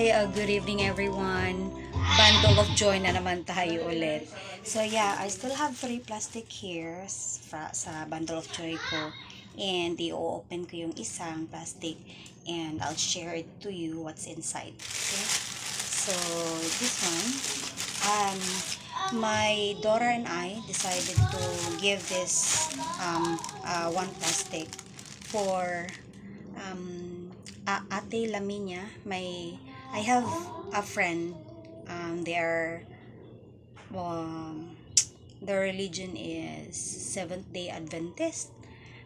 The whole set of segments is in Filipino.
Hi, good evening everyone. Bundle of joy na naman tayo ulit. So yeah, I still have 3 plastic here sa bundle of joy ko. And i-open ko yung isang plastic and I'll share it to you what's inside. Okay? So this one, my daughter and I decided to give this one plastic for Ate Laminia. I have a friend. Um, their religion is Seventh Day Adventist.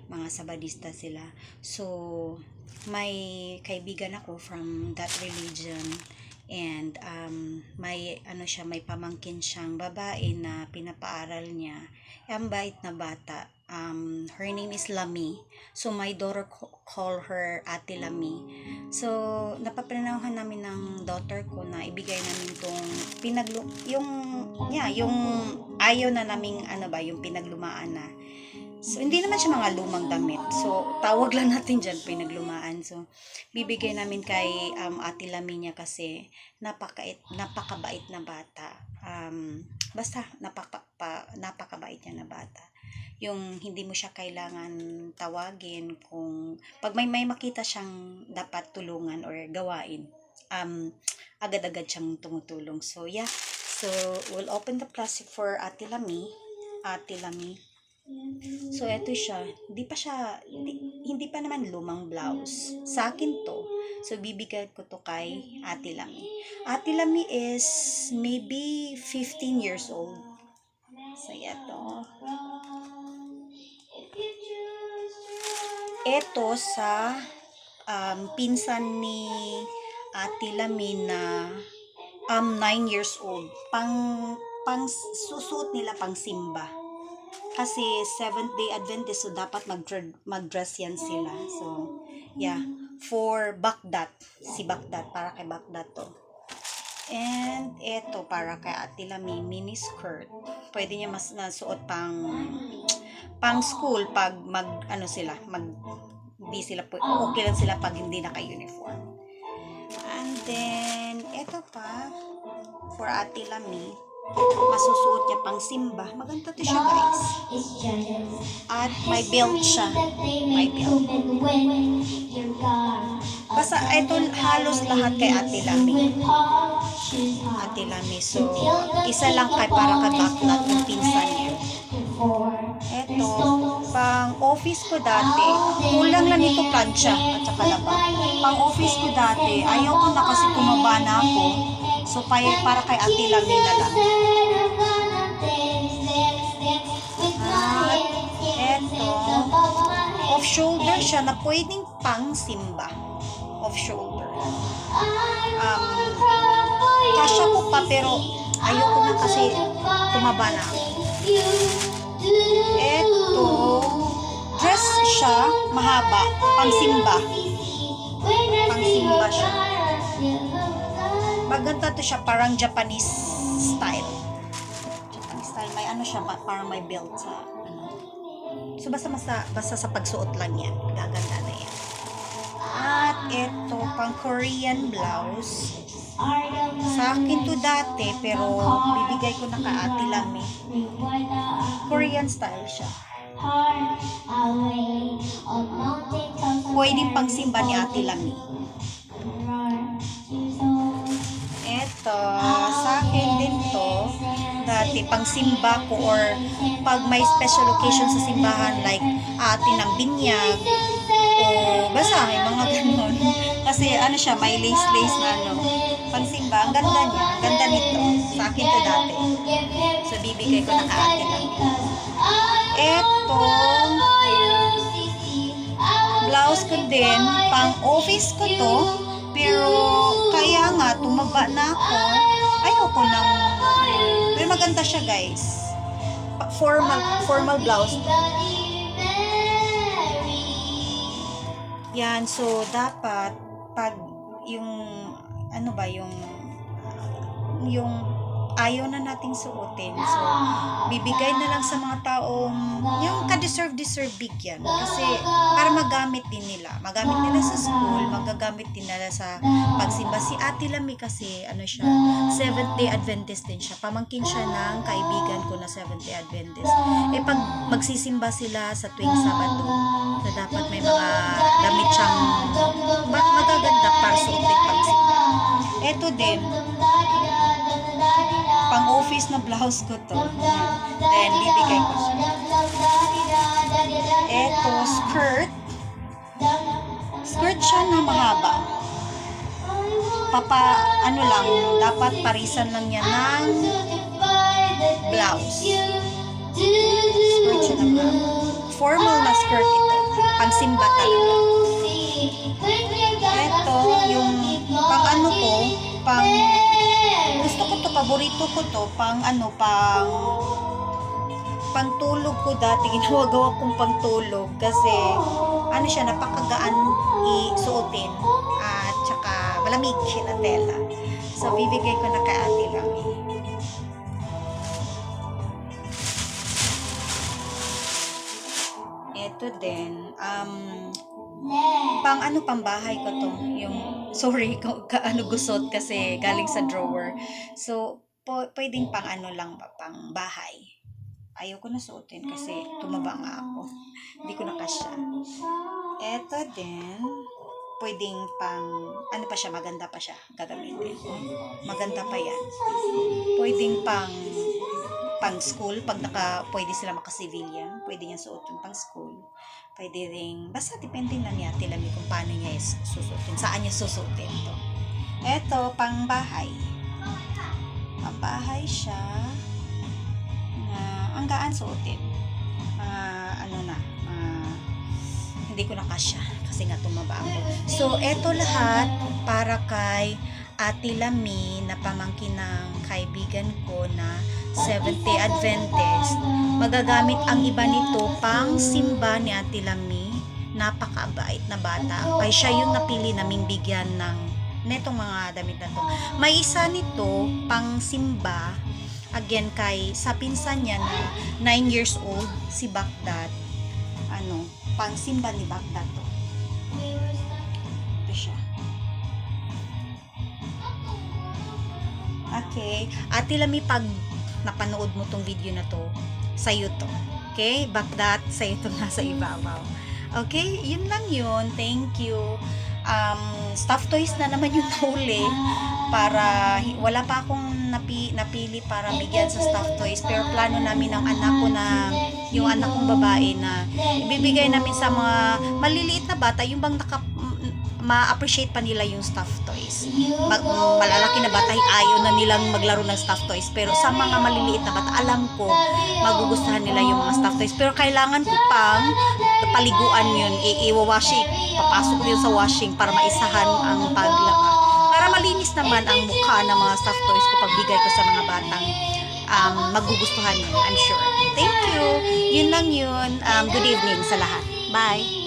Mga Sabadista sila. So, may kaibigan ako from that religion. And may pamangkin siyang babae na pinapaaral niya. Ang bait na bata. Her name is Lami. So my daughter call her Ate Lami. So napapanahon namin ng daughter ko na ibigay namin tong yung ayaw na naming yung pinaglumaan na. So, hindi naman siya mga lumang damit. So, tawag lang natin dyan, pinaglumaan. So, bibigay namin kay Ate Laminia kasi napakabait na bata. Basta, napakabait niya na bata. Yung hindi mo siya kailangan tawagin kung pag may makita siyang dapat tulungan or gawain, agad-agad siyang tumutulong. So, yeah. So, we'll open the plastic for Ate Lami. So, eto siya. Hindi pa naman lumang blouse. Sa akin to. So, bibigay ko to kay Ate Lami. Ate Lami is maybe 15 years old. So, eto. Eto sa pinsan ni Ate Lami na 9 years old. Pang susuot nila pang simba. Kasi Seventh Day Adventist, so dapat mag-dress yan sila. So, yeah. For Bakdat. Si Bakdat. Para kay Bakdat to. And eto para kay Ate Lami, mini skirt. Pwede niya mas nasuot pang school pag hindi sila okay lang sila pag hindi naka-uniform. And then eto pa for Ate Lami, masusuot niya pang simba. Maganda to siya, guys. At may belt siya. May belt. Basta ito halos lahat kay Ate Lami. So isa lang para kay Baklat yung pinsan niya. Eto, pang office ko dati, kulang na nito plancha at saka laba. Pang office ko dati, ayaw ko na kasi tumaba na ako. So, para kay Ate Lami na lang. At eto, off-shoulder siya na pwedeng pang simba. Off-shoulder. Kasya ko pa pero ayoko na kasi tumaba na ako. Eto, dress siya, mahaba, pang simba. Pang simba siya. Maganda to siya, parang Japanese style. May siya, parang may belt sa So, basta sa pagsuot lang yan. Gaganda na yan. At ito, pang Korean blouse. Sa akin to dati, pero bibigay ko na ka Ate Lami. Korean style siya. Pwedeng pang simba ni Ate Lami. Eto, sa akin din to, dati pang simba ko or pag may special occasion sa simbahan like atin ng binyag o basta may mga ganun. Kasi siya, may lace na pang simba. Ang ganda niya, ang ganda nito. Sa akin to dati. So, bibigay ko na ka-ate lang. Eto, blouse ko din, pang office ko to. Pero, kaya nga, tumaba na ako. Ayoko nang, pero maganda siya, guys. Formal blouse. Yan, so, dapat, pag yung ayaw na nating suotin. So, bibigay na lang sa mga taong yung ka-deserve bigyan. Kasi, para magamit din nila. Magamit nila sa school, magagamit din nila sa pagsimba. Si Ate Lami kasi, ano siya, Seventh-day Adventist din siya. Pamangkin siya ng kaibigan ko na Seventh-day Adventist. Eh, pag magsisimba sila sa tuwing Sabado, so dapat may mga damit siyang magaganda para suotin pagsimba. Eto din, pang-office na blouse ko to. Then, bibigay ko siya. Eto, skirt. Skirt siya na mahaba. Ano lang, dapat parisan lang niya ng blouse. Skirt siya na mahaba. Formal na skirt ito. Pang-simba talaga. Eto, yung pang-ano ko, gusto ko to, paborito ko to, pangtulog ko dati, ginagawa kong pangtulog kasi ano siya, napakagaan isuotin at saka malamig na tela. So, bibigay ko na kay Ate Lami. Ito din, pambahay ko to, yung, sorry, gusot kasi galing sa drawer. So, pwedeng lang pang bahay. Ayoko na suotin kasi tumaba nga ako. Hindi ko na kasya. Eto din, pwedeng pa siya, maganda pa siya, gagamitin. Maganda pa yan. Pwedeng pang school, pwede sila maka-civilian, pwede niya suotin pang school. Pwede rin, basta depende na niya Ate Lami kung paano niya susuotin, saan niya susuotin to. Eto, pang bahay. Pang bahay siya, ang gaan suotin. Hindi ko na kasya kasi nga tumaba ako. So, eto lahat para kay Ate Lami na pamangkin ng kaibigan ko na Seventh-day Adventist. Magagamit ang iba nito pang simba ni Ate Lami. Napakabait na bata. Kaya siya yung napili naming bigyan ng netong mga damit na to. May isa nito pang simba. Again, sa pinsan niya na 9 years old, si Baghdad. Pang simba ni Baghdad to. Ito siya. Okay. Ate Lami, pag napanood mo tong video na to, sa'yo to. Okay? Baghdad, sa'yo to nasa ibabaw. Okay? Yun lang yun. Thank you. Stuffed toys na naman yung nahuli para wala pa akong napili para bigyan sa stuffed toys, pero plano namin ng anak ko na yung anak kong babae na ibibigay namin sa mga maliliit na bata, yung bang ma-appreciate pa nila yung stuffed toys. Malalaki na bata, ayaw na nilang maglaro ng stuffed toys, pero sa mga maliliit na bata, alam ko magugustuhan nila yung mga stuffed toys, pero kailangan ko pang paliguan yun, i-washing, papasok ko yun sa washing para maisahan ang paglaba, para malinis naman ang mukha ng mga stuffed toys ko pagbigay ko sa mga batang magugustuhan yun, I'm sure. Thank you. Yun lang yun. Good evening sa lahat. Bye.